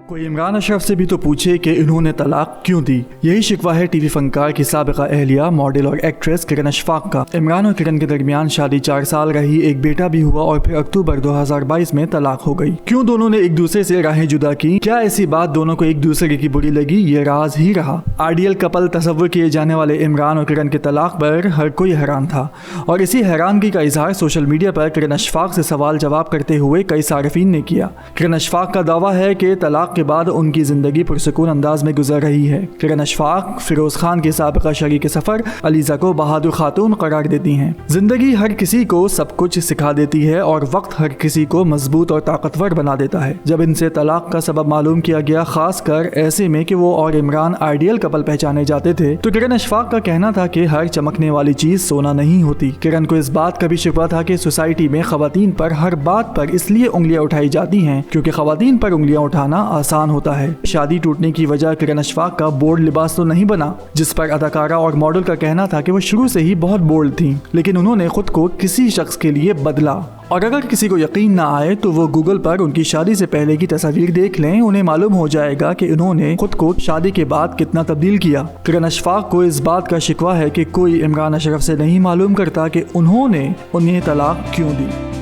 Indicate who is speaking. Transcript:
Speaker 1: कोई इमरान अशरफ से भी तो पूछे कि इन्होंने तलाक क्यों दी। यही शिकवा है टीवी फनकार की साबिका अहलिया मॉडल और एक्ट्रेस किरण अशफाक का। इमरान और किरण के दरमियान शादी 4 साल रही, एक बेटा भी हुआ और फिर अक्टूबर 2022 में तलाक हो गई। क्यों दोनों ने एक दूसरे से राहें जुदा की? क्या ऐसी बात दोनों को एक दूसरे की बुरी लगी? ये राज ही रहा। आइडियल कपल तस्वुर किए जाने वाले इमरान और किरण के तलाक पर हर कोई हैरान था और इसी हैरानगी का इजहार सोशल मीडिया पर किरण अशफाक से सवाल जवाब करते हुए कई सारिफीन ने किया। किरण अशफाक का दावा है कि तलाक के बाद उनकी जिंदगी पुरसुकून अंदाज में गुजर रही है। किरण अशफाक फिरोज खान के साबिका शरीक सफर अलीजा को बहादुर खातून करार देती हैं। जिंदगी हर किसी को सब कुछ सिखा देती है और वक्त हर किसी को मजबूत और ताकतवर बना देता है। जब इनसे तलाक का सबब मालूम किया गया, खासकर ऐसे में कि वो और इमरान आइडियल कपल पहचाने जाते थे, तो किरण अशफाक का कहना था कि हर चमकने वाली चीज सोना नहीं होती। किरण को इस बात का भी शिकवा था कि सोसाइटी में खवातीन पर हर बात पर इसलिए उंगलियां उठाई जाती हैं क्योंकि खवातीन पर उंगलियां उठाना आसान होता है। शादी टूटने की वजह किरण अशफाक का बोल्ड लिबास तो नहीं बना, जिस पर अदाकारा और मॉडल का कहना था कि वो शुरू से ही बहुत बोल्ड थीं, लेकिन उन्होंने खुद को किसी शख्स के लिए बदला। और अगर किसी को यकीन ना आए तो वो गूगल पर उनकी शादी से पहले की तस्वीर देख लें, उन्हें मालूम हो जाएगा कि उन्होंने खुद को शादी के बाद कितना तब्दील किया। किरण अशफाक को इस बात का शिकवा है कि कोई इमरान अशरफ से नहीं मालूम करता कि उन्होंने उन्हें तलाक क्यों दी।